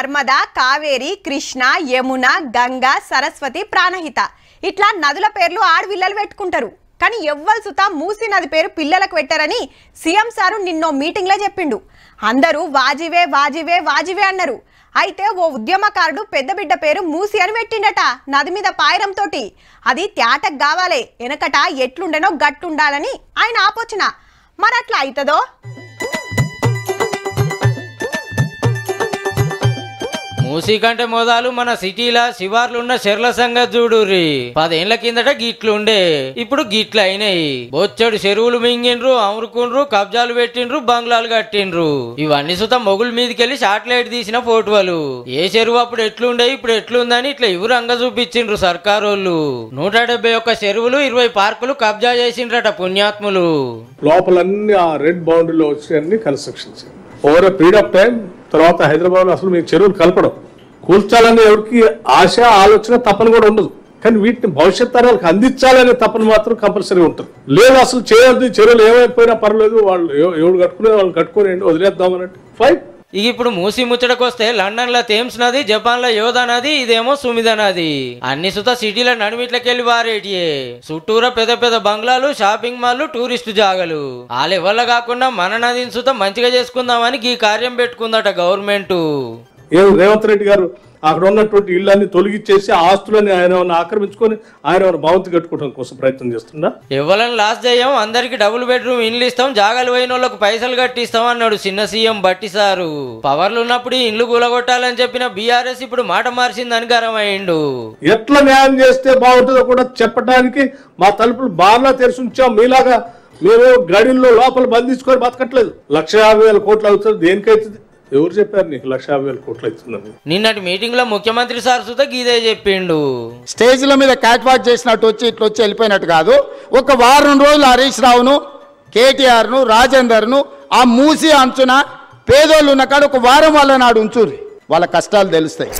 నర్మదా, కావేరి, కృష్ణ, యమున, గంగా, సరస్వతి, ప్రాణహిత ఇట్లా నదుల పేర్లు ఆడవిల్లలు పెట్టుకుంటారు. కానీ ఎవ్వరు సుత మూసి నది పేరు పిల్లలకు పెట్టారని సీఎం సారు నిన్నో మీటింగ్లో చెప్పిండు. అందరూ వాజివే వాజివే వాజివే అన్నారు. అయితే ఓ ఉద్యమకారుడు పెద్ద బిడ్డ పేరు మూసి అని పెట్టిండట నది మీద పాయరంతో. అది తేటకు కావాలే, వెనకట ఎట్లుండెనో గట్టుండాలని ఆయన ఆపోచన. మరి అట్లా అవుతుందో? మూసీ కంటే మొదలు మన సిటీలా శివార్లున్న చెర్ల సంగతి చూడుర్రి. 10 ఏళ్ల కిందట గిట్లుండే, ఇప్పుడు గిట్లు అయినాయి. బొచ్చడు చెరువులు మింగిండ్రు, అమురుకుండ్రు, కబ్జాలు పెట్టిండ్రు, బంగ్లాలు కట్టిండ్రు. ఇవన్నీ సుత మొగుల మీదకెళ్లి శాటిలైట్ తీసిన ఫోటోలు. ఏ చెరువు అప్పుడు ఎట్లుండే ఇప్పుడు ఎట్లుందని ఇట్లా ఇవురంగా చూపించిండ్రు సర్కారోళ్ళు. 171 చెరువులు, 20 పార్కులు కబ్జా చేసిండ్రట పుణ్యాత్ములు. లోపలన్నీ ఆ రెడ్ బౌండరీలో వచ్చి constructions over a period of time. తర్వాత హైదరాబాద్ లో అసలు మీకు చెరువులు కలపడం, కూల్చాలని ఎవరికి ఆశ ఆలోచన తపన కూడా ఉండదు. కానీ వీటిని భవిష్యత్ తరాలకు అందించాలనే తపన మాత్రం కంపల్సరీ ఉంటుంది. లేదు అసలు చేయొద్దు, చెరువులు ఏమైపోయినా పర్లేదు, వాళ్ళు ఎవరు కట్టుకునే వాళ్ళు కట్టుకుని వదిలేద్దామన్నట్టు ఫైన్. ఇక ఇప్పుడు మూసి ముచ్చటకొస్తే లండన్ లో థేమ్స్ నది, జపాన్ లో యోధా నది, ఇదేమో సుమిద నది. అన్ని సుత సిటీల నడిమిట్లకెళ్లి వారేటియే. చుట్టూరా పెద్ద పెద్ద బంగ్లాలు, షాపింగ్ మాల్లు, టూరిస్టు జాగలు. ఆ లెవెల్లో కాకుండా మన నదిని సుత మంచిగా చేసుకుందామని ఈ కార్యం పెట్టుకుందట గవర్నమెంట్. రేవంత్ రెడ్డి గారు అక్కడ ఉన్నటువంటి ఇళ్ళని తొలగించేసి ఆస్తులని ఆయన ఆక్రమించుకొని ఆయన భవంతి కట్టుకోవడం కోసం ప్రయత్నం చేస్తున్నా. ఎవరైనా లాస్ చేయం, అందరికి డబుల్ బెడ్రూమ్ ఇండ్లు ఇస్తాం, జాగాలు పోయిన వాళ్ళకు పైసలు కట్టిస్తాం అన్నాడు చిన్న సీఎం బట్టి సారు. పవర్లు ఉన్నప్పుడు ఇండ్లు కూలగొట్టాలని చెప్పిన బీఆర్ఎస్ ఇప్పుడు మాట మార్చిందని గరమైండు. ఎట్లా న్యాయం చేస్తే బాగుంటుందో కూడా చెప్పడానికి మా తలుపులు బార్లా తెరిచి ఉంచాం. మీలాగా మీరు గడిల్లో లోపల బంధించుకొని బతకట్లేదు. 150,000 కోట్లు అవుతుంది. దేనికైతుంది? ఎవరు చెప్పారు నీకు 150,000 కోట్లు అవుతుందని? నిన్నటి మీటింగ్ లో ముఖ్యమంత్రి సార్ సుత గీదే చెప్పిండు. స్టేజ్ల మీద క్యాట్ వాక్ చేసినట్టు వచ్చి ఇట్లా వచ్చి వెళ్ళిపోయినట్టు కాదు. ఒక వారం రోజులు హరీష్ రావును, కేటీఆర్ను, రాజేందర్ను ఆ మూసి అంచున పేదోళ్ళు ఉన్న కాడ ఒక వారం వాళ్ళ నాడు ఉంచుర్రి, వాళ్ళ కష్టాలు తెలుస్తాయి.